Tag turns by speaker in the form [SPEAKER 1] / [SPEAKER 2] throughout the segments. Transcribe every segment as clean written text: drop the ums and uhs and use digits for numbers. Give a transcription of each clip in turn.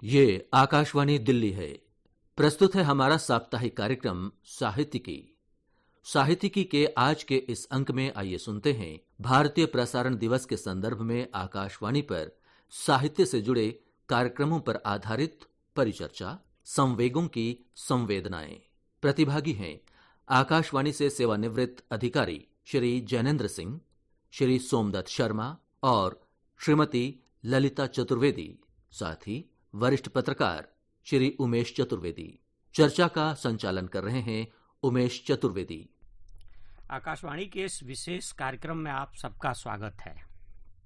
[SPEAKER 1] ये आकाशवाणी दिल्ली है। प्रस्तुत है हमारा साप्ताहिक कार्यक्रम साहित्यिकी। साहित्यिकी के आज के इस अंक में आइए सुनते हैं भारतीय प्रसारण दिवस के संदर्भ में आकाशवाणी पर साहित्य से जुड़े कार्यक्रमों पर आधारित परिचर्चा, संवेगों की संवेदनाएं। प्रतिभागी हैं आकाशवाणी से सेवानिवृत्त अधिकारी श्री जैनेन्द्र सिंह, श्री सोमदत्त शर्मा और श्रीमती ललिता चतुर्वेदी, साथ ही वरिष्ठ पत्रकार श्री उमेश चतुर्वेदी। चर्चा का संचालन कर रहे हैं उमेश चतुर्वेदी।
[SPEAKER 2] आकाशवाणी के इस विशेष कार्यक्रम में आप सबका स्वागत है।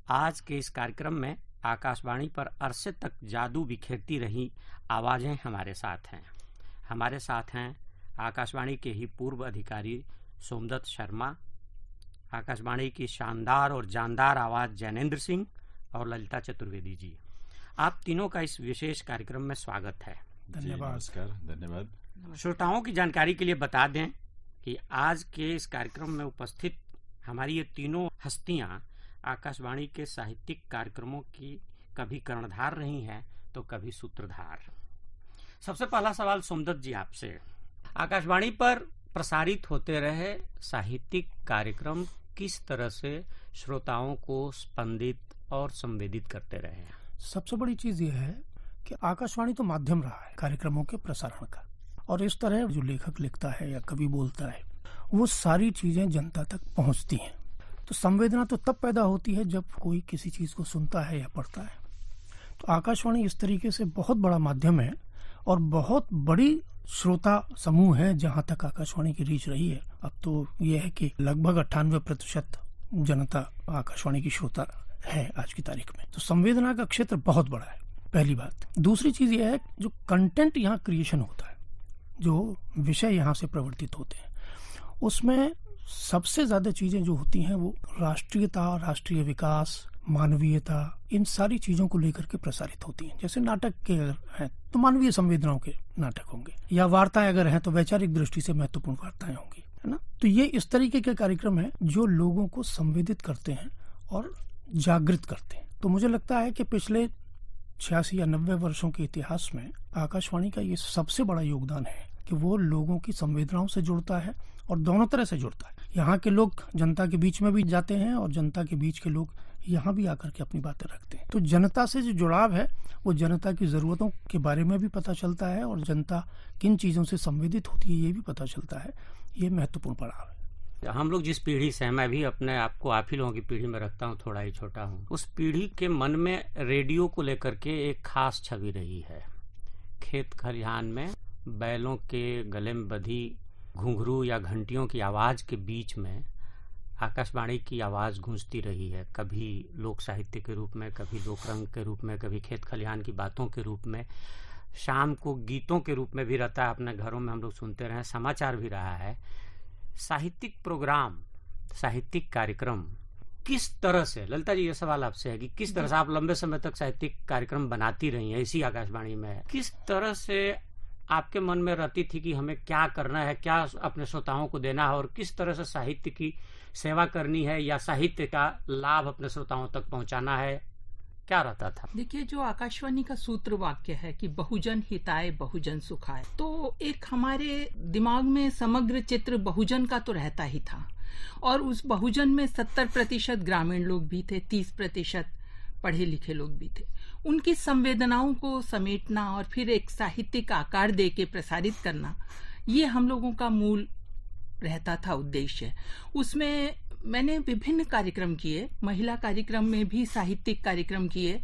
[SPEAKER 2] आज के इस कार्यक्रम में आकाशवाणी पर अरसे तक जादू बिखेरती रही आवाजें हमारे साथ हैं। हमारे साथ हैं आकाशवाणी के ही पूर्व अधिकारी सोमदत्त शर्मा, आकाशवाणी की शानदार और जानदार आवाज जैनेन्द्र सिंह और ललिता चतुर्वेदी जी। आप तीनों का इस विशेष कार्यक्रम में स्वागत है।
[SPEAKER 3] धन्यवाद। नमस्कार, धन्यवाद।
[SPEAKER 2] श्रोताओं की जानकारी के लिए बता दें कि आज के इस कार्यक्रम में उपस्थित हमारी ये तीनों हस्तियां आकाशवाणी के साहित्यिक कार्यक्रमों की कभी कर्णधार रही हैं तो कभी सूत्रधार। सबसे पहला सवाल सोमदत्त जी आपसे, आकाशवाणी पर प्रसारित होते रहे साहित्यिक कार्यक्रम किस तरह से श्रोताओं को स्पंदित और संवेदित करते रहे हैं?
[SPEAKER 3] सबसे बड़ी चीज यह है कि आकाशवाणी तो माध्यम रहा है कार्यक्रमों के प्रसारण का, और इस तरह जो लेखक लिखता है या कवि बोलता है वो सारी चीजें जनता तक पहुंचती हैं। तो संवेदना तो तब पैदा होती है जब कोई किसी चीज को सुनता है या पढ़ता है। तो आकाशवाणी इस तरीके से बहुत बड़ा माध्यम है और बहुत बड़ी श्रोता समूह है जहां तक आकाशवाणी की रीच रही है। अब तो यह है कि लगभग 98% जनता आकाशवाणी की श्रोता है आज की तारीख में। तो संवेदना का क्षेत्र बहुत बड़ा है, पहली बात। दूसरी चीज यह है जो कंटेंट यहाँ क्रिएशन होता है, जो विषय यहाँ से प्रवर्तित होते हैं, उसमें सबसे ज्यादा चीजें जो होती हैं वो राष्ट्रीयता, राष्ट्रीय विकास, मानवीयता, इन सारी चीजों को लेकर के प्रसारित होती हैं। जैसे नाटक के अगर हैं तो मानवीय संवेदनाओं के नाटक होंगे, या वार्ताएं अगर हैं तो वैचारिक दृष्टि से महत्वपूर्ण वार्ताएं होंगी, है ना। तो ये इस तरीके के कार्यक्रम हैं जो लोगों को संवेदित करते हैं और जागृत करते हैं। तो मुझे लगता है कि पिछले 86 या 90 वर्षों के इतिहास में आकाशवाणी का ये सबसे बड़ा योगदान है कि वो लोगों की संवेदनाओं से जुड़ता है और दोनों तरह से जुड़ता है। यहाँ के लोग जनता के बीच में भी जाते हैं और जनता के बीच के लोग यहाँ भी आकर के अपनी बातें रखते हैं। तो जनता से जो जुड़ाव है वो जनता की जरूरतों के बारे में भी पता चलता है और जनता किन चीजों से संवेदित होती है ये भी पता चलता है। ये महत्वपूर्ण पड़ाव है।
[SPEAKER 2] हम लोग जिस पीढ़ी से हैं, मैं भी अपने आप को आप ही लोगों की पीढ़ी में रखता हूँ, थोड़ा ही छोटा हूँ, उस पीढ़ी के मन में रेडियो को लेकर के एक खास छवि रही है। खेत खलिहान में बैलों के गले में बंधी घुंघरू या घंटियों की आवाज के बीच में आकाशवाणी की आवाज गूंजती रही है। कभी लोक साहित्य के रूप में, कभी लोक रंग के रूप में, कभी खेत खलिहान की बातों के रूप में, शाम को गीतों के रूप में भी रहता है। अपने घरों में हम लोग सुनते रहे, समाचार भी रहा है। साहित्यिक प्रोग्राम, साहित्यिक कार्यक्रम किस तरह से, ललिता जी ये सवाल आपसे है कि किस तरह से आप लंबे समय तक साहित्यिक कार्यक्रम बनाती रही हैं इसी आकाशवाणी में, किस तरह से आपके मन में रहती थी कि हमें क्या करना है, क्या अपने श्रोताओं को देना है और किस तरह से साहित्य की सेवा करनी है या साहित्य का लाभ अपने श्रोताओं तक पहुंचाना है, क्या रहता था?
[SPEAKER 4] देखिए, जो आकाशवाणी का सूत्र वाक्य है कि बहुजन हिताय बहुजन सुखाय, तो एक हमारे दिमाग में समग्र चित्र बहुजन का तो रहता ही था। और उस बहुजन में 70% ग्रामीण लोग भी थे, 30% पढ़े लिखे लोग भी थे। उनकी संवेदनाओं को समेटना और फिर एक साहित्यिक आकार दे के प्रसारित करना, ये हम लोगों का मूल रहता था उद्देश्य। उसमें मैंने विभिन्न कार्यक्रम किए, महिला कार्यक्रम में भी साहित्यिक कार्यक्रम किए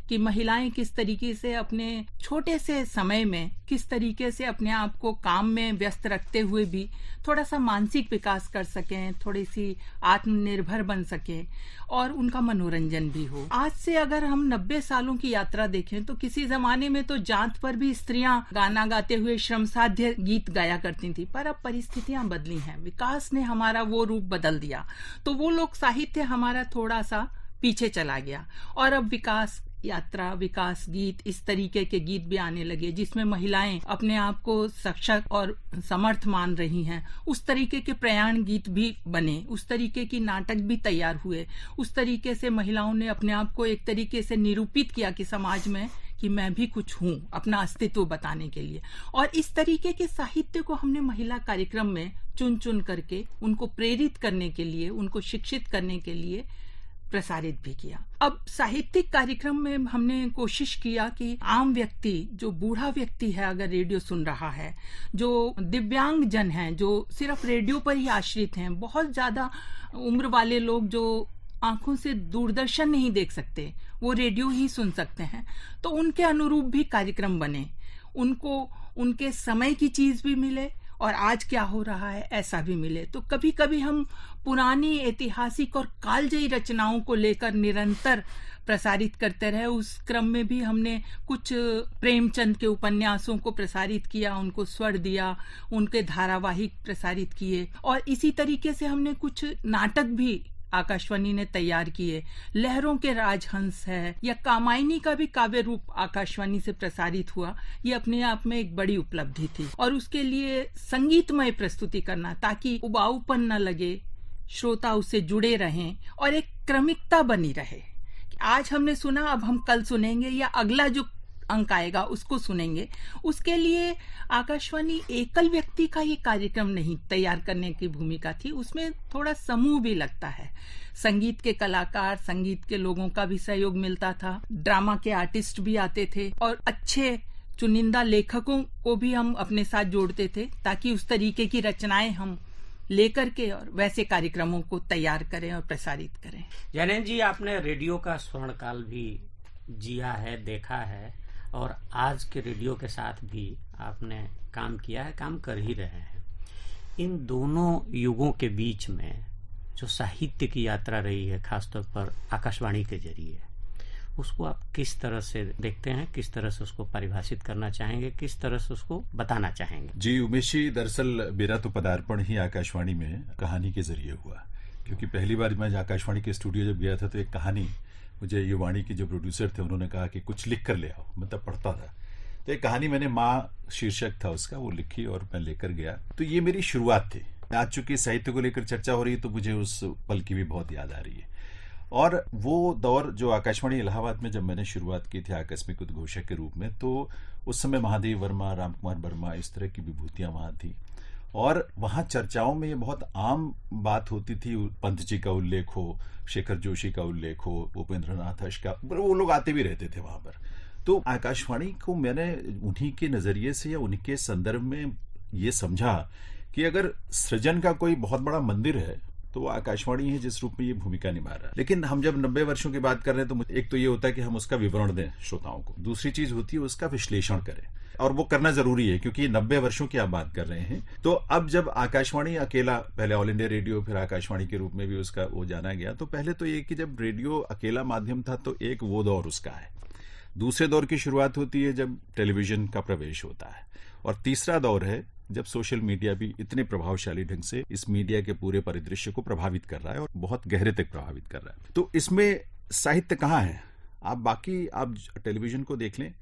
[SPEAKER 4] कि महिलाएं किस तरीके से अपने छोटे से समय में किस तरीके से अपने आप को काम में व्यस्त रखते हुए भी थोड़ा सा मानसिक विकास कर सकें, थोड़ी सी आत्मनिर्भर बन सकें और उनका मनोरंजन भी हो। आज से अगर हम 90 सालों की यात्रा देखें तो किसी जमाने में तो जांत पर भी स्त्रियां गाना गाते हुए श्रमसाध्य गीत गाया करती थी, पर अब परिस्थितियां बदली हैं, विकास ने हमारा वो रूप बदल दिया। तो वो लोक साहित्य हमारा थोड़ा सा पीछे चला गया और अब विकास यात्रा, विकास गीत, इस तरीके के गीत भी आने लगे जिसमें महिलाएं अपने आप को सशक्त और समर्थ मान रही हैं। उस तरीके के प्रयाण गीत भी बने, उस तरीके की नाटक भी तैयार हुए, उस तरीके से महिलाओं ने अपने आप को एक तरीके से निरूपित किया कि समाज में कि मैं भी कुछ हूँ, अपना अस्तित्व बताने के लिए। और इस तरीके के साहित्य को हमने महिला कार्यक्रम में चुन चुन करके उनको प्रेरित करने के लिए, उनको शिक्षित करने के लिए प्रसारित भी किया। अब साहित्यिक कार्यक्रम में हमने कोशिश किया कि आम व्यक्ति, जो बूढ़ा व्यक्ति है अगर रेडियो सुन रहा है, जो दिव्यांग जन हैं, जो सिर्फ रेडियो पर ही आश्रित हैं, बहुत ज्यादा उम्र वाले लोग जो आंखों से दूरदर्शन नहीं देख सकते, वो रेडियो ही सुन सकते हैं, तो उनके अनुरूप भी कार्यक्रम बने, उनको उनके समय की चीज भी मिले और आज क्या हो रहा है ऐसा भी मिले। तो कभी कभी हम पुरानी ऐतिहासिक और कालजयी रचनाओं को लेकर निरंतर प्रसारित करते रहे। उस क्रम में भी हमने कुछ प्रेमचंद के उपन्यासों को प्रसारित किया, उनको स्वर दिया, उनके धारावाहिक प्रसारित किए, और इसी तरीके से हमने कुछ नाटक भी आकाशवाणी ने तैयार किए। लहरों के राजहंस है या कामायनी का भी काव्य रूप आकाशवाणी से प्रसारित हुआ। ये अपने आप में एक बड़ी उपलब्धि थी। और उसके लिए संगीतमय प्रस्तुति करना ताकि उबाऊपन न लगे, श्रोता उससे जुड़े रहें और एक क्रमिकता बनी रहे। आज हमने सुना, अब हम कल सुनेंगे या अगला जो अंक आएगा उसको सुनेंगे। उसके लिए आकाशवाणी एकल व्यक्ति का ये कार्यक्रम नहीं तैयार करने की भूमिका थी, उसमें थोड़ा समूह भी लगता है। संगीत के कलाकार, संगीत के लोगों का भी सहयोग मिलता था, ड्रामा के आर्टिस्ट भी आते थे और अच्छे चुनिंदा लेखकों को भी हम अपने साथ जोड़ते थे ताकि उस तरीके की रचनाएं हम लेकर के और वैसे कार्यक्रमों को तैयार करें और प्रसारित करें।
[SPEAKER 2] जैनेन जी, आपने रेडियो का स्वर्णकाल भी जिया है, देखा है, और आज के रेडियो के साथ भी आपने काम किया है, काम कर ही रहे हैं। इन दोनों युगों के बीच में जो साहित्य की यात्रा रही है, खासतौर पर आकाशवाणी के जरिए, उसको आप किस तरह से देखते हैं, किस तरह से उसको परिभाषित करना चाहेंगे, किस तरह से उसको बताना चाहेंगे?
[SPEAKER 5] जी उमेश जी, दरअसल मेरा तो पदार्पण ही आकाशवाणी में कहानी के जरिए हुआ, क्योंकि पहली बार मैं आकाशवाणी के स्टूडियो जब गया था तो एक कहानी मुझे युवाणी के जो प्रोड्यूसर थे उन्होंने कहा कि कुछ लिख कर ले आओ, मतलब पढ़ता था, तो एक कहानी मैंने माँ शीर्षक था उसका, वो लिखी और मैं लेकर गया। तो ये मेरी शुरुआत थी। आज चूंकि साहित्य को लेकर चर्चा हो रही है तो मुझे उस पल की भी बहुत याद आ रही है। और वो दौर जो आकाशवाणी इलाहाबाद में जब मैंने शुरुआत की थी आकस्मिक उद्घोषक के रूप में, तो उस समय महादेव वर्मा, राम कुमार वर्मा, इस तरह की विभूतियां वहां थी और वहां चर्चाओं में ये बहुत आम बात होती थी। पंत जी का उल्लेख हो, शेखर जोशी का उल्लेख हो, उपेंद्र नाथ का, वो लोग आते भी रहते थे वहां पर। तो आकाशवाणी को मैंने उन्हीं के नजरिए से या उन्हीं के संदर्भ में ये समझा कि अगर सृजन का कोई बहुत बड़ा मंदिर है तो आकाशवाणी है जिस रूप में ये भूमिका निभा रहा है। लेकिन हम जब 90 वर्षों की बात कर रहे हैं तो एक तो ये होता है कि हम उसका विवरण दें श्रोताओं को, दूसरी चीज होती है उसका विश्लेषण करें, और वो करना जरूरी है क्योंकि 90 वर्षों की आप बात कर रहे हैं। तो अब जब आकाशवाणी अकेला, पहले ऑल इंडिया रेडियो फिर आकाशवाणी के रूप में भी उसका वो जाना गया, तो पहले तो ये कि जब रेडियो अकेला माध्यम था तो एक वो दौर उसका है, दूसरे दौर की शुरुआत होती है जब टेलीविजन का प्रवेश होता है, और तीसरा दौर है जब सोशल मीडिया भी इतने प्रभावशाली ढंग से इस मीडिया के पूरे परिदृश्य को प्रभावित कर रहा है और बहुत गहरे तक प्रभावित कर रहा है। तो इसमें साहित्य कहाँ है? आप टेलीविजन को देख लें,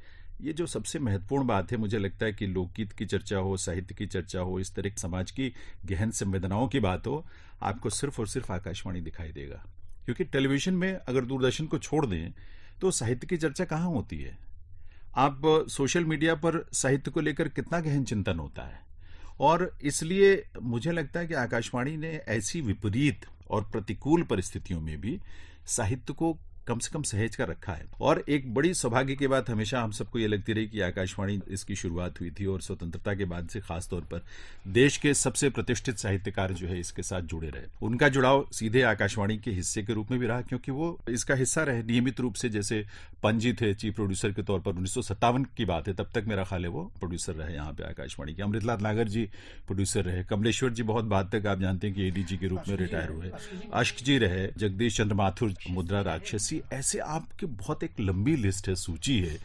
[SPEAKER 5] ये जो सबसे महत्वपूर्ण बात है मुझे लगता है कि लोकगीत की चर्चा हो, साहित्य की चर्चा हो, इस तरह समाज की गहन संवेदनाओं की बात हो, आपको सिर्फ और सिर्फ आकाशवाणी दिखाई देगा। क्योंकि टेलीविजन में अगर दूरदर्शन को छोड़ दें तो साहित्य की चर्चा कहाँ होती है? आप सोशल मीडिया पर साहित्य को लेकर कितना गहन चिंतन होता है, और इसलिए मुझे लगता है कि आकाशवाणी ने ऐसी विपरीत और प्रतिकूल परिस्थितियों में भी साहित्य को कम से कम सहेज कर रखा है। और एक बड़ी सौभाग्य की बात हमेशा हम सबको ये लगती रही कि आकाशवाणी इसकी शुरुआत हुई थी और स्वतंत्रता के बाद से खास तौर पर देश के सबसे प्रतिष्ठित साहित्यकार जो है इसके साथ जुड़े रहे। उनका जुड़ाव सीधे आकाशवाणी के हिस्से के रूप में भी रहा क्योंकि वो इसका हिस्सा रहे नियमित रूप से। जैसे पंजी थे चीफ प्रोड्यूसर के तौर पर, 1957 की बात है, तब तक मेरा ख्याल है वो प्रोड्यूसर रहे यहाँ पे आकाशवाणी के। अमृतलाल नागर जी प्रोड्यूसर रहे, कमलेश्वर जी बहुत बाद तक आप जानते हैं कि एडीजी के रूप में रिटायर हुए, अश्क जी रहे, जगदीश चंद्र माथुर, मुद्रा राक्षसी, ऐसे आपके बहुत एक लंबी लिस्ट है, सूची है,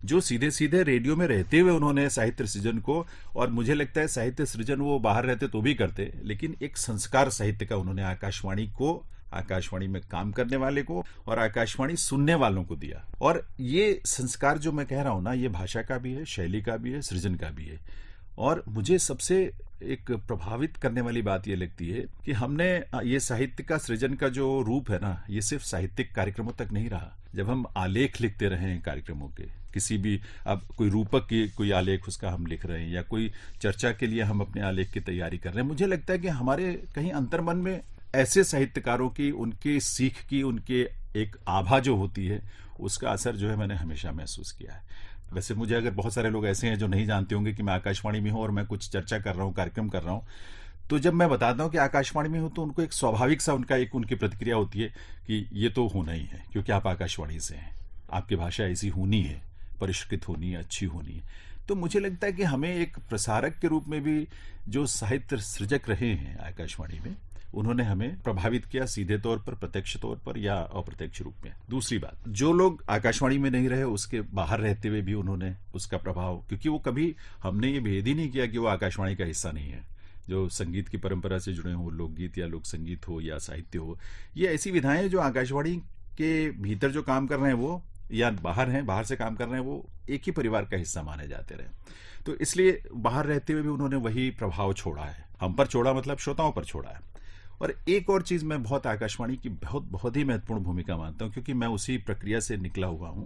[SPEAKER 5] जो सीधे सीधे रेडियो में रहते हुए उन्होंने साहित्य सृजन को, और मुझे लगता है साहित्य सृजन वो बाहर रहते तो भी करते, लेकिन एक संस्कार साहित्य का उन्होंने आकाशवाणी को, आकाशवाणी में काम करने वाले को और आकाशवाणी सुनने वालों को दिया। और ये संस्कार जो मैं कह रहा हूं ना, ये भाषा का भी है, शैली का भी है, सृजन का भी है। और मुझे सबसे एक प्रभावित करने वाली बात ये लगती है कि हमने ये साहित्य का सृजन का जो रूप है ना, ये सिर्फ साहित्यिक कार्यक्रमों तक नहीं रहा। जब हम आलेख लिखते रहे हैं कार्यक्रमों के, किसी भी अब कोई रूपक की कोई आलेख उसका हम लिख रहे हैं या कोई चर्चा के लिए हम अपने आलेख की तैयारी कर रहे हैं, मुझे लगता है कि हमारे कहीं अंतर्मन में ऐसे साहित्यकारों की, उनकी सीख की, उनके एक आभा जो होती है, उसका असर जो है मैंने हमेशा महसूस किया है। वैसे मुझे अगर बहुत सारे लोग ऐसे हैं जो नहीं जानते होंगे कि मैं आकाशवाणी में हूं और मैं कुछ चर्चा कर रहा हूं, कार्यक्रम कर रहा हूं, तो जब मैं बताता हूं कि आकाशवाणी में हूं तो उनको एक स्वाभाविक सा उनकी प्रतिक्रिया होती है कि ये तो होना ही है क्योंकि आप आकाशवाणी से हैं, आपकी भाषा ऐसी होनी है, परिष्कृत होनी है, अच्छी होनी है। तो मुझे लगता है कि हमें एक प्रसारक के रूप में भी जो साहित्य सृजक रहे हैं आकाशवाणी में, उन्होंने हमें प्रभावित किया, सीधे तौर पर, प्रत्यक्ष तौर पर या अप्रत्यक्ष रूप में। दूसरी बात, जो लोग आकाशवाणी में नहीं रहे उसके बाहर रहते हुए भी उन्होंने उसका प्रभाव, क्योंकि वो कभी, हमने ये भेद ही नहीं किया कि वो आकाशवाणी का हिस्सा नहीं है। जो संगीत की परंपरा से जुड़े हो, लोकगीत या लोक संगीत हो या साहित्य हो, ये ऐसी विधाएं हैं जो आकाशवाणी के भीतर जो काम कर रहे हैं वो, या बाहर हैं, बाहर से काम कर रहे हैं, वो एक ही परिवार का हिस्सा माने जाते रहे। तो इसलिए बाहर रहते हुए भी उन्होंने वही प्रभाव छोड़ा है, हम पर छोड़ा मतलब श्रोताओं पर छोड़ा है। और एक और चीज मैं बहुत आकाशवाणी की बहुत ही महत्वपूर्ण भूमिका मानता हूं, क्योंकि मैं उसी प्रक्रिया से निकला हुआ हूं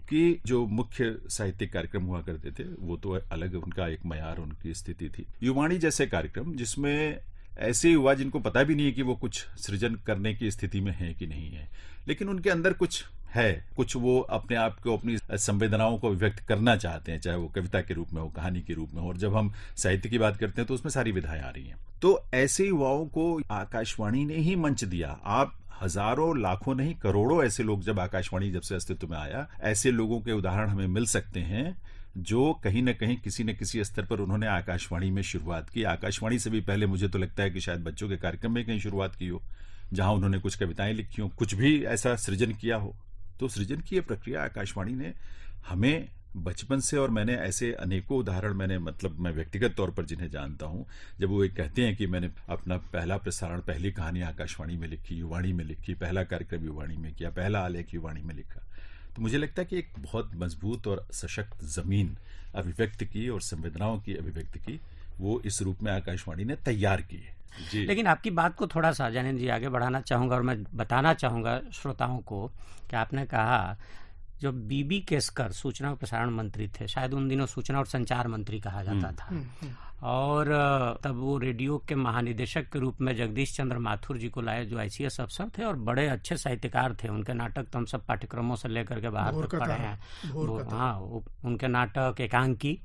[SPEAKER 5] कि जो मुख्य साहित्यिक कार्यक्रम हुआ करते थे वो तो अलग, उनका एक मयार, उनकी स्थिति थी। युवाणी जैसे कार्यक्रम जिसमें ऐसे युवा जिनको पता भी नहीं है कि वो कुछ सृजन करने की स्थिति में है कि नहीं है, लेकिन उनके अंदर कुछ है, कुछ वो अपने आप को, अपनी संवेदनाओं को व्यक्त करना चाहते हैं, चाहे वो कविता के रूप में हो, कहानी के रूप में हो। और जब हम साहित्य की बात करते हैं तो उसमें सारी विधाएं आ रही हैं। तो ऐसे युवाओं को आकाशवाणी ने ही मंच दिया। आप हजारों, लाखों नहीं, करोड़ों ऐसे लोग, जब आकाशवाणी जब से अस्तित्व में आया, ऐसे लोगों के उदाहरण हमें मिल सकते हैं जो कहीं न कहीं किसी न किसी स्तर पर उन्होंने आकाशवाणी में शुरुआत की। आकाशवाणी से भी पहले मुझे तो लगता है कि शायद बच्चों के कार्यक्रम में कहीं शुरुआत की हो, जहां उन्होंने कुछ कविताएं लिखी हो, कुछ भी ऐसा सृजन किया हो। तो सृजन की ये प्रक्रिया आकाशवाणी ने हमें बचपन से, और मैंने ऐसे अनेकों उदाहरण, मैं व्यक्तिगत तौर पर जिन्हें जानता हूं, जब वो कहते हैं कि मैंने अपना पहला प्रसारण, पहली कहानी आकाशवाणी में लिखी, युवाणी में लिखी, पहला कार्यक्रम युवाणी में किया, पहला आलेख युवाणी में लिखा, तो मुझे लगता है कि एक बहुत मजबूत और सशक्त जमीन अभिव्यक्ति की और संवेदनाओं की अभिव्यक्ति की वो इस रूप में आकाशवाणी ने तैयार की है। जी।
[SPEAKER 2] लेकिन आपकी बात को थोड़ा सा ज्ञानेंद्र जी आगे बढ़ाना चाहूंगा और मैं बताना चाहूंगा श्रोताओं को कि आपने कहा जो बीबी केसकर सूचना और प्रसारण मंत्री थे, शायद उन दिनों सूचना और संचार मंत्री कहा जाता था, और तब वो रेडियो के महानिदेशक के रूप में जगदीश चंद्र माथुर जी को लाए, जो ICS अफसर थे और बड़े अच्छे साहित्यकार थे। उनके नाटक तो हम सब पाठ्यक्रमों से लेकर के बाहर तक पढ़े हैं। हाँ, उनके नाटक, एकांकी।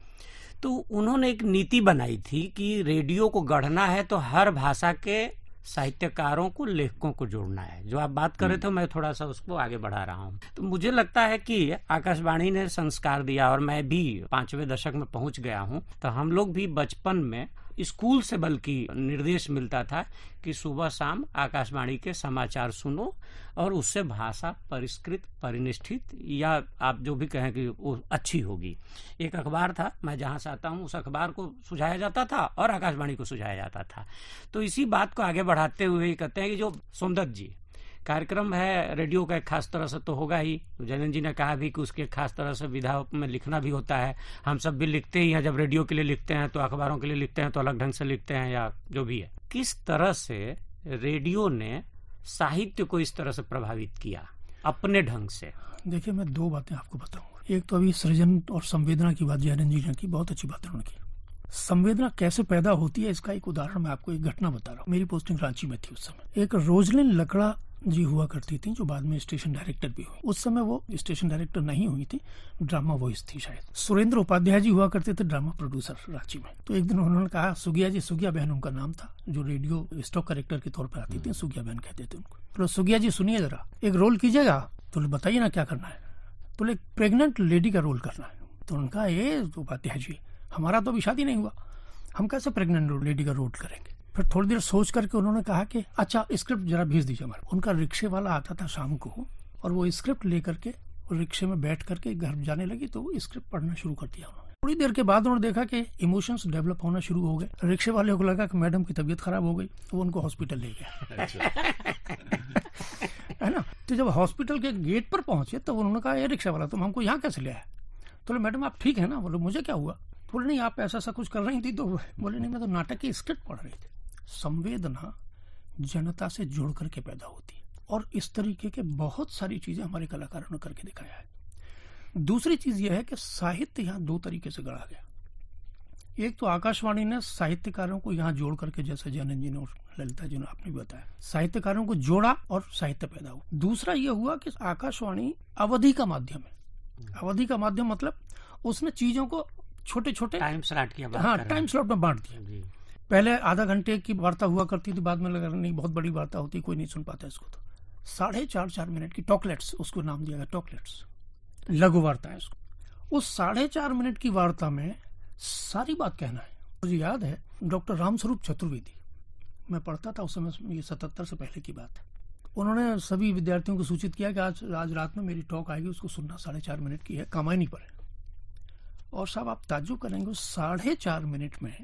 [SPEAKER 2] तो उन्होंने एक नीति बनाई थी कि रेडियो को गढ़ना है तो हर भाषा के साहित्यकारों को, लेखकों को जोड़ना है। जो आप बात कर रहे थे मैं थोड़ा सा उसको आगे बढ़ा रहा हूँ। तो मुझे लगता है कि आकाशवाणी ने संस्कार दिया, और मैं भी 5वें दशक में पहुंच गया हूँ। तो हम लोग भी बचपन में स्कूल से बल्कि निर्देश मिलता था कि सुबह शाम आकाशवाणी के समाचार सुनो और उससे भाषा परिष्कृत, परिनिष्ठित, या आप जो भी कहें कि वो अच्छी होगी। एक अखबार था, मैं जहां से आता हूं, उस अखबार को सुझाया जाता था और आकाशवाणी को सुझाया जाता था। तो इसी बात को आगे बढ़ाते हुए कहते हैं कि जो सोमदत्त जी कार्यक्रम है रेडियो का एक खास तरह से तो होगा ही। जैनेंद्र जी ने कहा भी कि उसके खास तरह से विधा में लिखना भी होता है। हम सब भी लिखते ही हैं, जब रेडियो के लिए लिखते हैं तो अखबारों के लिए लिखते हैं तो अलग ढंग से लिखते हैं, या जो भी है। किस तरह से रेडियो ने साहित्य को इस तरह से प्रभावित किया अपने ढंग से?
[SPEAKER 3] देखिए, मैं दो बातें आपको बताऊंगा। एक तो अभी सृजन और संवेदना की बात जैनेंद्र जी ने की, बहुत अच्छी बात है उनकी। संवेदना कैसे पैदा होती है इसका एक उदाहरण मैं आपको, एक घटना बता रहा हूँ। मेरी पोस्टिंग रांची में थी उस समय। एक रोजलिन लकड़ा जी हुआ करती थी जो बाद में स्टेशन डायरेक्टर भी हुई। उस समय वो स्टेशन डायरेक्टर नहीं हुई थी, ड्रामा वॉइस थी शायद। सुरेंद्र उपाध्याय जी हुआ करते थे ड्रामा प्रोड्यूसर रांची में। तो एक दिन उन्होंने कहा, सुगिया जी, सुगिया बहन उनका नाम था, जो रेडियो स्टॉक करेक्टर के तौर पर आती थी, सुगिया बहन कहते थे उनको। तो सुगिया जी सुनिए जरा, एक रोल कीजिएगा। तो बताइए ना क्या करना है। तो एक प्रेग्नेंट लेडी का रोल करना है। तो उनका, ये उपाध्याय जी, हमारा तो अभी शादी नहीं हुआ, हम कैसे प्रेग्नेंट लेडी का रोल करेंगे। फिर थोड़ी देर सोच करके उन्होंने कहा कि अच्छा स्क्रिप्ट जरा भेज दीजिए हमारे। उनका रिक्शे वाला आता था शाम को, और वो स्क्रिप्ट लेकर के रिक्शे में बैठ करके घर जाने लगी, तो वो स्क्रिप्ट पढ़ना शुरू कर दिया उन्होंने। थोड़ी देर के बाद उन्होंने देखा कि इमोशंस डेवलप होना शुरू हो गए। रिक्शे वाले को लगा कि मैडम की तबीयत खराब हो गई, तो वो उनको हॉस्पिटल ले गया। है ना। तो जब हॉस्पिटल के गेट पर पहुंचे तो उन्होंने कहा, ये रिक्शा वाला तुम हमको यहाँ कैसे ले आए? तो मैडम आप ठीक है ना? बोले मुझे क्या हुआ? बोले नहीं आप ऐसा ऐसा कुछ कर रही थी, तो बोले नहीं मैं तो नाटक की स्क्रिप्ट पढ़ रही थी। संवेदना जनता से जुड़ करके पैदा होती है, और इस तरीके के बहुत सारी चीजें हमारे कलाकारों ने करके दिखाया है। दूसरी चीज यह है कि साहित्य यहाँ दो तरीके से गढ़ा गया। एक तो आकाशवाणी ने साहित्यकारों को यहाँ जोड़ करके, जैसे जैनन जी ने और ललिता जी ने आपने बताया, साहित्यकारों को जोड़ा और साहित्य पैदा हुआ। दूसरा यह हुआ कि आकाशवाणी अवधि का माध्यम है। अवधि का माध्यम मतलब उसने चीजों को छोटे छोटे
[SPEAKER 2] टाइम स्लॉट की बात
[SPEAKER 3] हाँ
[SPEAKER 2] कर रहे
[SPEAKER 3] टाइम स्लॉट में बांट दिया। पहले आधा घंटे की वार्ता हुआ करती थी, बाद में लगा नहीं बहुत बड़ी वार्ता होती, कोई नहीं सुन पाता इसको, तो 4.5 मिनट की टॉकलेट्स, उसको नाम दिया गया टॉकलेट्स, लघु वार्ता है उसको। उस 4.5 मिनट की वार्ता में सारी बात कहना है। मुझे याद है डॉक्टर रामस्वरूप चतुर्वेदी, मैं पढ़ता था उस समय, ये 77 से पहले की बात है, उन्होंने सभी विद्यार्थियों को सूचित किया कि आज रात में मेरी टॉक आएगी, उसको सुनना, 4.5 मिनट की है, कामायनी पर है। और साहब आप ताज्जुब करेंगे, उस 4.5 मिनट में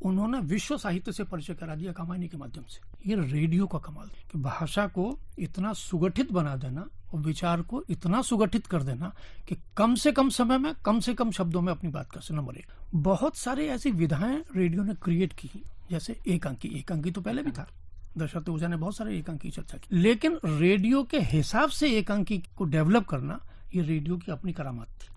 [SPEAKER 3] उन्होंने विश्व साहित्य से परिचय करा दिया कामायनी के माध्यम से। ये रेडियो का कमाल है कि भाषा को इतना सुगठित बना देना और विचार को इतना सुगठित कर देना कि कम से कम समय में कम से कम शब्दों में अपनी बात कर सकते। नंबर 1, बहुत सारे ऐसी विधाएं रेडियो ने क्रिएट की, जैसे एकांकी तो पहले भी था, दशरथ ओझा ने बहुत सारे एकांकी चर्चा की, लेकिन रेडियो के हिसाब से एकांकी को डेवलप करना ये रेडियो की अपनी करामात थी,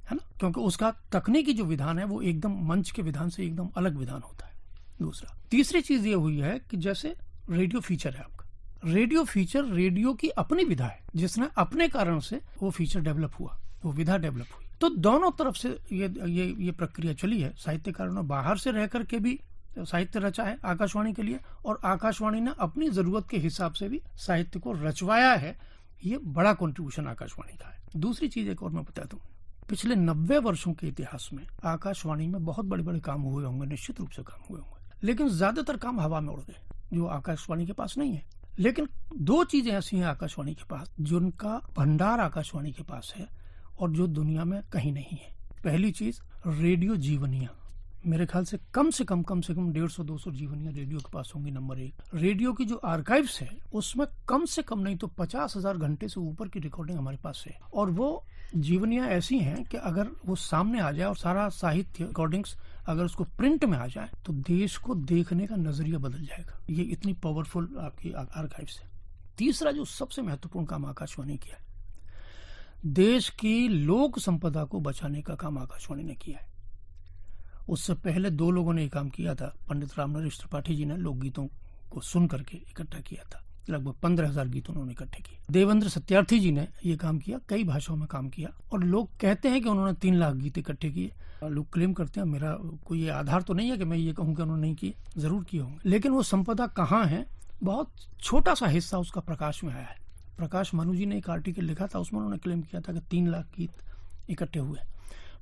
[SPEAKER 3] है ना, क्योंकि उसका तकनीकी जो विधान है वो एकदम मंच के विधान से एकदम अलग विधान होता है। दूसरा, तीसरी चीज ये हुई है कि जैसे रेडियो फीचर है आपका, रेडियो फीचर रेडियो की अपनी विधा है, जिसने अपने कारण से वो फीचर डेवलप हुआ, वो विधा डेवलप हुई। तो दोनों तरफ से ये प्रक्रिया चली है। साहित्यकारों ने बाहर से रह करके भी साहित्य रचा है आकाशवाणी के लिए, और आकाशवाणी ने अपनी जरूरत के हिसाब से भी साहित्य को रचवाया है। ये बड़ा कंट्रीब्यूशन आकाशवाणी का है। दूसरी चीज एक और मैं बता दूं, पिछले 90 वर्षों के इतिहास में आकाशवाणी में बहुत बड़े बड़े काम हुए होंगे, निश्चित रूप से काम हुए होंगे, लेकिन ज्यादातर काम हवा में उड़ गए, जो आकाशवाणी के पास नहीं है। लेकिन 2 चीजें ऐसी हैं आकाशवाणी के पास जिनका भंडार आकाशवाणी के पास है और जो दुनिया में कहीं नहीं है। पहली चीज, रेडियो जीवनियां। मेरे ख्याल से कम 150-200 जीवनियां रेडियो के पास होंगी। नंबर 1, रेडियो की जो आर्काइव्स है उसमें कम से कम नहीं तो 50,000 घंटे से ऊपर की रिकॉर्डिंग हमारे पास है, और वो जीवनियां ऐसी हैं कि अगर वो सामने आ जाए और सारा साहित्य रिकॉर्डिंग्स अगर उसको प्रिंट में आ जाए तो देश को देखने का नजरिया बदल जाएगा। ये इतनी पावरफुल आपकी आर्काइव्स है। तीसरा जो सबसे महत्वपूर्ण काम आकाशवाणी किया है, देश की लोक संपदा को बचाने का काम आकाशवाणी ने किया है। उससे पहले 2 लोगों ने ये काम किया था। पंडित रामनरेश त्रिपाठी जी ने लोकगीतों को सुन करके इकट्ठा किया था, लगभग 15,000 गीत उन्होंने इकट्ठे किए। देवेंद्र सत्यार्थी जी ने ये काम किया, कई भाषाओं में काम किया, और लोग कहते हैं कि उन्होंने 3 लाख गीत इकट्ठे किए। लोग क्लेम करते हैं, मेरा कोई ये आधार तो नहीं है कि मैं ये कहूँ कि उन्होंने नहीं किए, जरूर किए होंगे, लेकिन वो संपदा कहाँ है, बहुत छोटा सा हिस्सा उसका प्रकाश में आया है। प्रकाश मनु जी ने एक आर्टिकल लिखा था, उसमें उन्होंने क्लेम किया था कि 3 लाख गीत इकट्ठे हुए।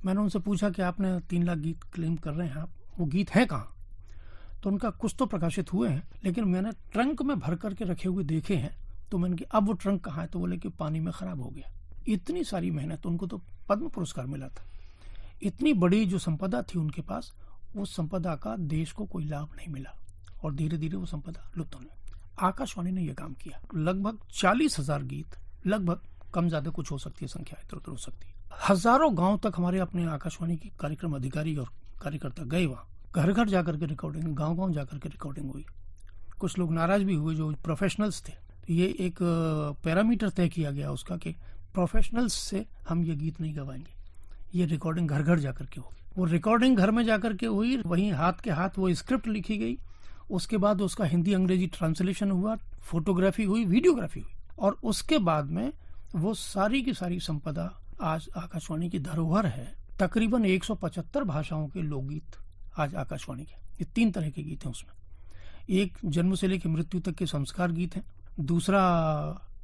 [SPEAKER 3] मैंने उनसे पूछा कि आपने 3 लाख गीत क्लेम कर रहे हैं आप, वो गीत है कहाँ? तो उनका कुछ तो प्रकाशित हुए हैं, लेकिन मैंने ट्रंक में भर करके रखे हुए देखे हैं। तो मैंने कहा अब वो ट्रंक कहाँ है? तो बोले कि पानी में खराब हो गया। इतनी सारी मेहनत, उनको तो पद्म पुरस्कार मिला था। इतनी बड़ी जो संपदा थी उनके पास, उस संपदा का देश को कोई लाभ नहीं मिला, और धीरे धीरे वो संपदा लुप्त होने। आकाशवाणी ने यह काम किया। लगभग 40,000 गीत, लगभग, कम ज्यादा कुछ हो सकती है, संख्या इधर उधर हो सकती है। हजारों गांव तक हमारे अपने आकाशवाणी के कार्यक्रम अधिकारी और कार्यकर्ता गए, वहां घर घर जाकर के रिकॉर्डिंग, गांव गांव जाकर के रिकॉर्डिंग हुई। कुछ लोग नाराज भी हुए जो प्रोफेशनल्स थे। तो ये एक पैरामीटर तय किया गया उसका कि प्रोफेशनल्स से हम ये गीत नहीं गवाएंगे, ये रिकॉर्डिंग घर घर जाकर के होगी। वो रिकॉर्डिंग घर में जाकर के हुई, वहीं हाथ के हाथ वो स्क्रिप्ट लिखी गई, उसके बाद उसका हिंदी अंग्रेजी ट्रांसलेशन हुआ, फोटोग्राफी हुई, वीडियोग्राफी हुई, और उसके बाद में वो सारी की सारी संपदा आज आकाशवाणी की धरोहर है। तकरीबन 175 भाषाओं के लोकगीत आज आकाशवाणी के, ये 3 तरह के गीत हैं उसमें। एक जन्म से लेकर मृत्यु तक के संस्कार गीत हैं, दूसरा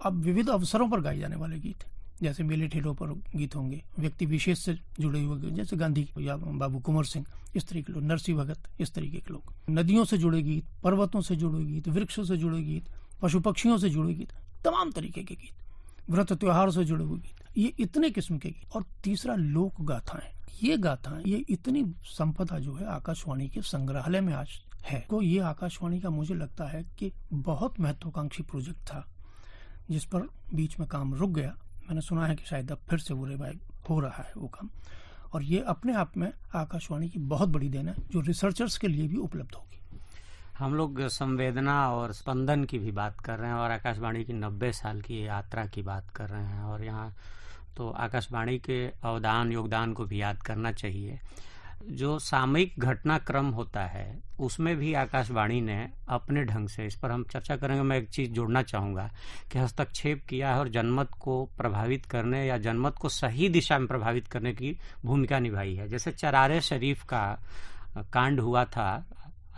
[SPEAKER 3] अब विविध अवसरों पर गाए जाने वाले गीत हैं, जैसे मेले ठेलों पर गीत होंगे, व्यक्ति विशेष से जुड़े हुए गीत, जैसे गांधी या बाबू कुंवर सिंह, इस तरीके के लोग, नरसिंह भगत, इस तरीके के लोग। नदियों से जुड़े गीत, पर्वतों से जुड़े गीत, वृक्षों से जुड़े गीत, पशु पक्षियों से जुड़े गीत, तमाम तरीके के गीत, व्रत त्योहार से जुड़े हुए गीत, ये इतने किस्म के गीत। और तीसरा लोक गाथाएं। ये गाथाएं, ये इतनी संपदा जो है आकाशवाणी के संग्रहालय में आज है। तो ये आकाशवाणी का मुझे लगता है कि बहुत महत्वाकांक्षी प्रोजेक्ट था, जिस पर बीच में काम रुक गया। मैंने सुना है कि शायद अब फिर से वो रिवाइव हो रहा है वो काम। और ये अपने आप में आकाशवाणी की बहुत बड़ी देन है जो रिसर्चर्स के लिए भी उपलब्ध होगी।
[SPEAKER 2] हम लोग संवेदना और स्पंदन की भी बात कर रहे हैं और आकाशवाणी की 90 साल की यात्रा की बात कर रहे हैं, और यहाँ तो आकाशवाणी के अवदान योगदान को भी याद करना चाहिए। जो सामयिक घटनाक्रम होता है उसमें भी आकाशवाणी ने अपने ढंग से, इस पर हम चर्चा करेंगे, मैं एक चीज़ जोड़ना चाहूँगा कि हस्तक्षेप किया है और जनमत को प्रभावित करने या जनमत को सही दिशा में प्रभावित करने की भूमिका निभाई है। जैसे चरारे शरीफ का कांड हुआ था,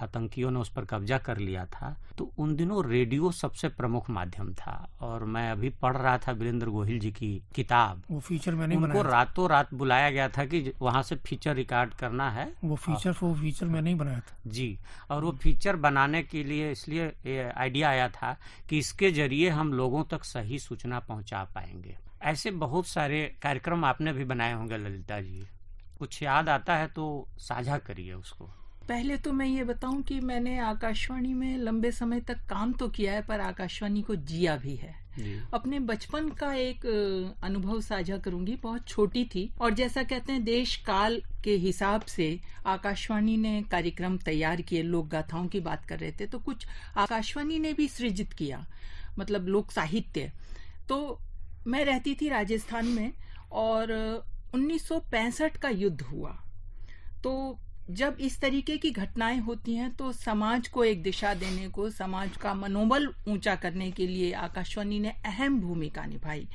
[SPEAKER 2] आतंकियों ने उस पर कब्जा कर लिया था, तो उन दिनों रेडियो सबसे प्रमुख माध्यम था। और मैं अभी पढ़ रहा था वीरेंद्र गोहिल जी की किताब,
[SPEAKER 3] वो फीचर मैंने
[SPEAKER 2] उनको रातों रात बुलाया गया था कि वहां से फीचर रिकॉर्ड करना है।
[SPEAKER 3] वो फीचर मैंने ही बनाया था
[SPEAKER 2] जी। और वो फीचर बनाने के लिए इसलिए आइडिया आया था कि इसके जरिए हम लोगों तक सही सूचना पहुंचा पाएंगे। ऐसे बहुत सारे कार्यक्रम आपने भी बनाए होंगे ललिता जी, कुछ याद आता है तो साझा करिए उसको।
[SPEAKER 4] पहले तो मैं ये बताऊं कि मैंने आकाशवाणी में लंबे समय तक काम तो किया है, पर आकाशवाणी को जिया भी है। अपने बचपन का एक अनुभव साझा करूंगी। बहुत छोटी थी और जैसा कहते हैं देश काल के हिसाब से आकाशवाणी ने कार्यक्रम तैयार किए। लोक गाथाओं की बात कर रहे थे तो कुछ आकाशवाणी ने भी सृजित किया, मतलब लोक साहित्य। तो मैं रहती थी राजस्थान में और 1965 का युद्ध हुआ। तो जब इस तरीके की घटनाएं होती हैं तो समाज को एक दिशा देने को, समाज का मनोबल ऊंचा करने के लिए आकाशवाणी ने अहम भूमिका निभाई।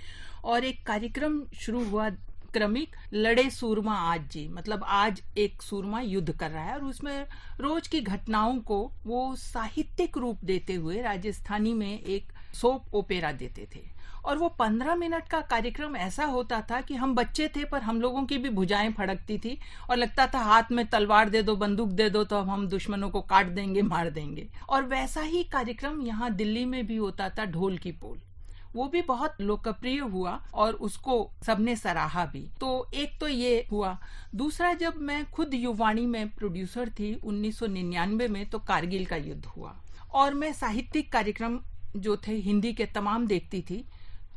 [SPEAKER 4] और एक कार्यक्रम शुरू हुआ क्रमिक, लड़े सूरमा आज जी, मतलब आज एक सूरमा युद्ध कर रहा है, और उसमें रोज की घटनाओं को वो साहित्यिक रूप देते हुए राजस्थानी में एक सोप ओपेरा देते थे। और वो 15 मिनट का कार्यक्रम ऐसा होता था कि हम बच्चे थे पर हम लोगों की भी भुजाएं फड़कती थी और लगता था हाथ में तलवार दे दो, बंदूक दे दो तो अब हम दुश्मनों को काट देंगे, मार देंगे। और वैसा ही कार्यक्रम यहाँ दिल्ली में भी होता था, ढोल की पोल। वो भी बहुत लोकप्रिय हुआ और उसको सबने सराहा भी। तो एक तो ये हुआ। दूसरा, जब मैं खुद युवाणी में प्रोड्यूसर थी 1999 में, तो कारगिल का युद्ध हुआ और मैं साहित्यिक कार्यक्रम जो थे हिंदी के तमाम देखती थी।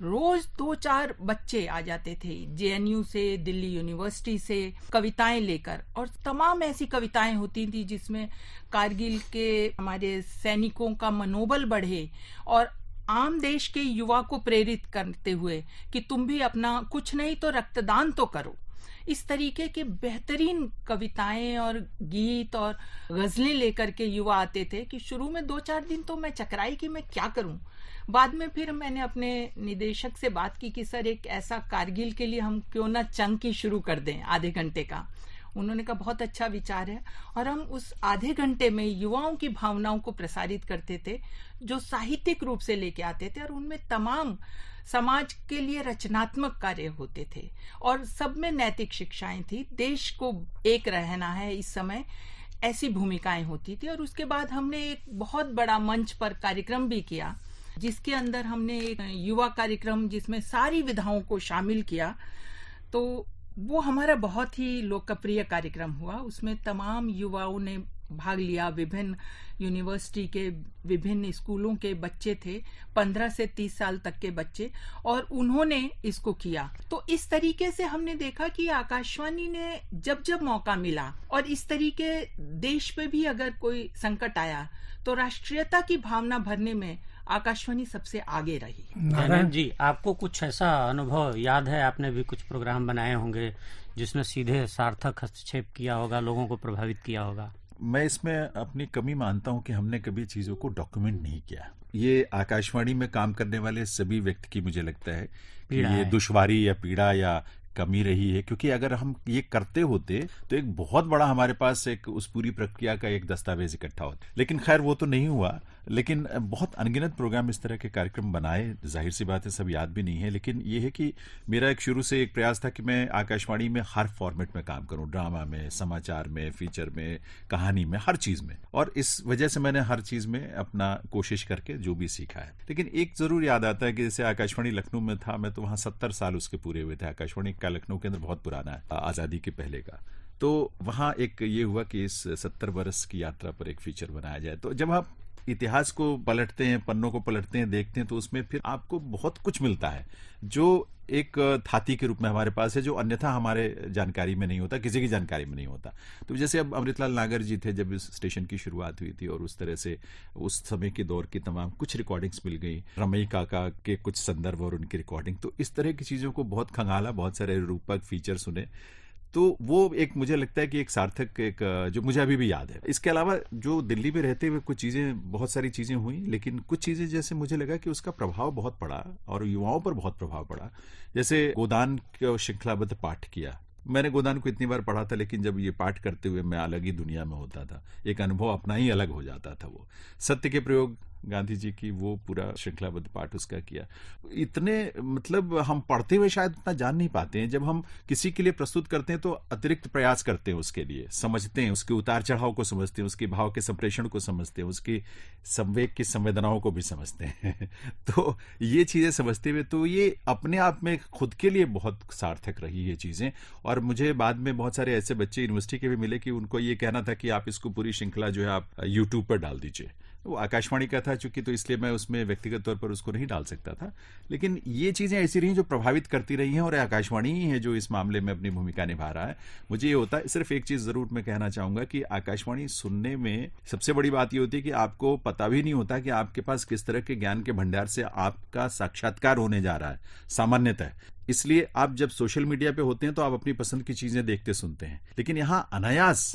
[SPEAKER 4] रोज 2-4 बच्चे आ जाते थे जेएनयू से, दिल्ली यूनिवर्सिटी से, कविताएं लेकर, और तमाम ऐसी कविताएं होती थी जिसमें कारगिल के हमारे सैनिकों का मनोबल बढ़े और आम देश के युवा को प्रेरित करते हुए कि तुम भी अपना कुछ नहीं तो रक्तदान तो करो। इस तरीके के बेहतरीन कविताएं और गीत और गजलें लेकर के युवा आते थे कि शुरू में 2-4 दिन तो मैं चकराई कि मैं क्या करूं। बाद में फिर मैंने अपने निदेशक से बात की कि सर एक ऐसा कारगिल के लिए हम क्यों ना चंकी शुरू कर दें आधे घंटे का। उन्होंने कहा बहुत अच्छा विचार है, और हम उस आधे घंटे में युवाओं की भावनाओं को प्रसारित करते थे जो साहित्यिक रूप से लेके आते थे, और उनमें तमाम समाज के लिए रचनात्मक कार्य होते थे और सब में नैतिक शिक्षाएं थी। देश को एक रहना है इस समय, ऐसी भूमिकाएं होती थी। और उसके बाद हमने एक बहुत बड़ा मंच पर कार्यक्रम भी किया जिसके अंदर हमने एक युवा कार्यक्रम जिसमें सारी विधाओं को शामिल किया। तो वो हमारा बहुत ही लोकप्रिय कार्यक्रम हुआ। उसमें तमाम युवाओं ने भाग लिया, विभिन्न यूनिवर्सिटी के विभिन्न स्कूलों के बच्चे थे, 15 से 30 साल तक के बच्चे, और उन्होंने इसको किया। तो इस तरीके से हमने देखा कि आकाशवाणी ने जब जब मौका मिला, और इस तरीके देश पे भी अगर कोई संकट आया तो राष्ट्रीयता की भावना भरने में आकाशवाणी सबसे आगे रही।
[SPEAKER 2] नारायण जी, आपको कुछ ऐसा अनुभव याद है? आपने भी कुछ प्रोग्राम बनाए होंगे जिसमें सीधे सार्थक हस्तक्षेप किया होगा, लोगों को प्रभावित किया होगा।
[SPEAKER 5] मैं इसमें अपनी कमी मानता हूं कि हमने कभी चीजों को डॉक्यूमेंट नहीं किया। ये आकाशवाणी में काम करने वाले सभी व्यक्ति की मुझे लगता है कि ये दुश्वारी या पीड़ा या कमी रही है, क्योंकि अगर हम ये करते होते तो एक बहुत बड़ा हमारे पास एक उस पूरी प्रक्रिया का एक दस्तावेज इकट्ठा होता। लेकिन खैर वो तो नहीं हुआ। लेकिन बहुत अनगिनत प्रोग्राम इस तरह के कार्यक्रम बनाए, जाहिर सी बात है सब याद भी नहीं है। लेकिन ये है कि मेरा एक शुरू से एक प्रयास था कि मैं आकाशवाणी में हर फॉर्मेट में काम करूं, ड्रामा में, समाचार में, फीचर में, कहानी में, हर चीज में। और इस वजह से मैंने हर चीज में अपना कोशिश करके जो भी सीखा है। लेकिन एक जरूर याद आता है कि जैसे आकाशवाणी लखनऊ में था, मैं तो वहां 70 साल उसके पूरे हुए थे। आकाशवाणी का लखनऊ केंद्र बहुत पुराना है, आजादी के पहले का। तो वहां एक ये हुआ कि इस 70 वर्ष की यात्रा पर एक फीचर बनाया जाए। तो जब आप इतिहास को पलटते हैं, पन्नों को पलटते हैं, देखते हैं, तो उसमें फिर आपको बहुत कुछ मिलता है जो एक धाती के रूप में हमारे पास है, जो अन्यथा हमारे जानकारी में नहीं होता, किसी की जानकारी में नहीं होता। तो जैसे अब अमृतलाल नागर जी थे जब इस स्टेशन की शुरुआत हुई थी, और उस तरह से उस समय के दौर की तमाम कुछ रिकॉर्डिंग्स मिल गई, रमई काका के कुछ संदर्भ और उनकी रिकॉर्डिंग, तो इस तरह की चीजों को बहुत खंगाला, बहुत सारे रूपक फीचर सुने, तो वो एक मुझे लगता है कि एक सार्थक, एक जो मुझे अभी भी याद है। इसके अलावा जो दिल्ली में रहते हुए कुछ चीजें, बहुत सारी चीजें हुई, लेकिन कुछ चीजें जैसे मुझे लगा कि उसका प्रभाव बहुत पड़ा और युवाओं पर बहुत प्रभाव पड़ा। जैसे गोदान को श्रृंखलाबद्ध पाठ किया, मैंने गोदान को इतनी बार पढ़ा था, लेकिन जब ये पाठ करते हुए मैं अलग ही दुनिया में होता था, एक अनुभव अपना ही अलग हो जाता था। वो सत्य के प्रयोग गांधी जी की, वो पूरा श्रृंखलाबद्ध पाठ उसका किया। इतने मतलब हम पढ़ते हुए शायद उतना जान नहीं पाते हैं, जब हम किसी के लिए प्रस्तुत करते हैं तो अतिरिक्त प्रयास करते हैं उसके लिए, समझते हैं, उसके उतार चढ़ाव को समझते हैं, उसके भाव के संप्रेषण को समझते हैं, उसकी संवेग की संवेदनाओं को भी समझते हैं तो ये चीजें समझते हुए, तो ये अपने आप में खुद के लिए बहुत सार्थक रही ये चीजें। और मुझे बाद में बहुत सारे ऐसे बच्चे यूनिवर्सिटी के भी मिले कि उनको ये कहना था कि आप इसको पूरी श्रृंखला जो है आप यूट्यूब पर डाल दीजिए। वो आकाशवाणी का था चूंकि, तो इसलिए मैं उसमें व्यक्तिगत तौर पर उसको नहीं डाल सकता था, लेकिन ये चीजें ऐसी रही जो प्रभावित करती रही हैं, और आकाशवाणी ही है जो इस मामले में अपनी भूमिका निभा रहा है। मुझे ये होता है, सिर्फ एक चीज जरूर मैं कहना चाहूंगा कि आकाशवाणी सुनने में सबसे बड़ी बात ये होती है कि आपको पता भी नहीं होता कि आपके पास किस तरह के ज्ञान के भंडार से आपका साक्षात्कार होने जा रहा है सामान्यतः। इसलिए आप जब सोशल मीडिया पे होते हैं तो आप अपनी पसंद की चीजें देखते सुनते हैं, लेकिन यहाँ अनायास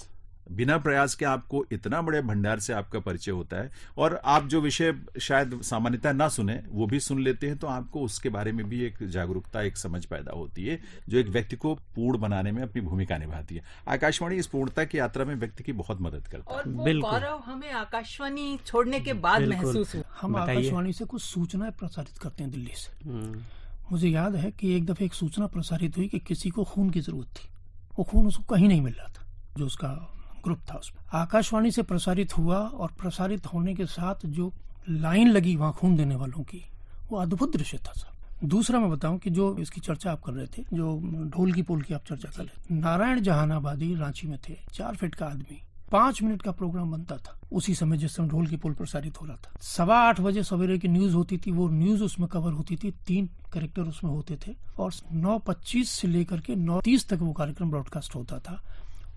[SPEAKER 5] बिना प्रयास के आपको इतना बड़े भंडार से आपका परिचय होता है, और आप जो विषय शायद सामान्यतः ना सुने वो भी सुन लेते हैं, तो आपको उसके बारे में भी एक जागरूकता, एक समझ पैदा होती है, जो एक व्यक्ति को पूर्ण बनाने में अपनी भूमिका निभाती है। आकाशवाणी इस पूर्णता की यात्रा में व्यक्ति की बहुत मदद करता है।
[SPEAKER 4] और वो गौरव हमें आकाशवाणी छोड़ने के बाद महसूस हुआ।
[SPEAKER 3] हम आकाशवाणी से कुछ सूचनाएं प्रसारित करते हैं दिल्ली से। मुझे याद है कि एक दफे एक सूचना प्रसारित हुई कि किसी को खून की जरूरत थी, वो खून उसको कहीं नहीं मिल रहा था, जो उसका ग्रुप था उसमें। आकाशवाणी से प्रसारित हुआ, और प्रसारित होने के साथ जो लाइन लगी वहां खून देने वालों की, वो अद्भुत दृश्य था सर। दूसरा मैं बताऊं कि जो इसकी चर्चा आप कर रहे थे, जो ढोल की पोल की आप चर्चा कर रहे थे, नारायण जहानाबादी रांची में थे, 4 फीट का आदमी, 5 मिनट का प्रोग्राम बनता था उसी समय जिस समय ढोल की पोल प्रसारित हो रहा था। 8:15 बजे सवेरे की न्यूज होती थी, वो न्यूज उसमें कवर होती थी, 3 कैरेक्टर उसमें होते थे, और 9:25 से लेकर के 9:30 तक वो कार्यक्रम ब्रॉडकास्ट होता था।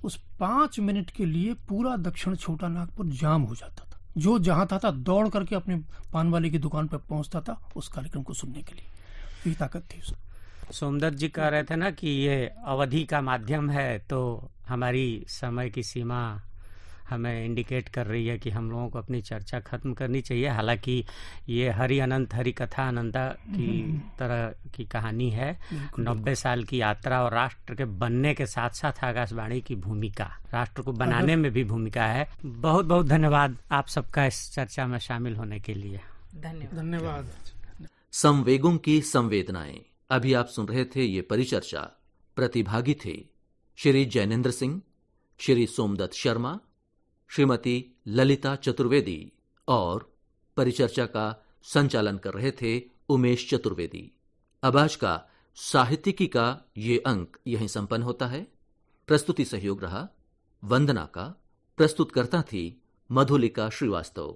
[SPEAKER 3] उस 5 मिनट के लिए पूरा दक्षिण छोटा नागपुर जाम हो जाता था। जो जहां था दौड़ करके अपने पान वाले की दुकान पर पहुंचता था उस कार्यक्रम को सुनने के लिए। ये ताकत थी।
[SPEAKER 2] सोमदत्त जी कह रहे थे ना कि ये अवधि का माध्यम है, तो हमारी समय की सीमा हमें इंडिकेट कर रही है कि हम लोगों को अपनी चर्चा खत्म करनी चाहिए। हालांकि ये हरि अनंत हरि कथा अनंता की तरह की कहानी है, 90 साल की यात्रा, और राष्ट्र के बनने के साथ साथ आकाशवाणी की भूमिका, राष्ट्र को बनाने में भी भूमिका है। बहुत बहुत धन्यवाद आप सबका इस चर्चा में शामिल होने के लिए।
[SPEAKER 3] धन्यवाद।
[SPEAKER 1] संवेगों की संवेदनाएं, अभी आप सुन रहे थे ये परिचर्चा। प्रतिभागी थे श्री जैनेन्द्र सिंह, श्री सोमदत्त शर्मा, श्रीमती ललिता चतुर्वेदी, और परिचर्चा का संचालन कर रहे थे उमेश चतुर्वेदी। अब आज का साहित्यिकी का ये अंक यहीं संपन्न होता है। प्रस्तुति सहयोग रहा वंदना का, प्रस्तुतकर्ता थी मधुलिका श्रीवास्तव।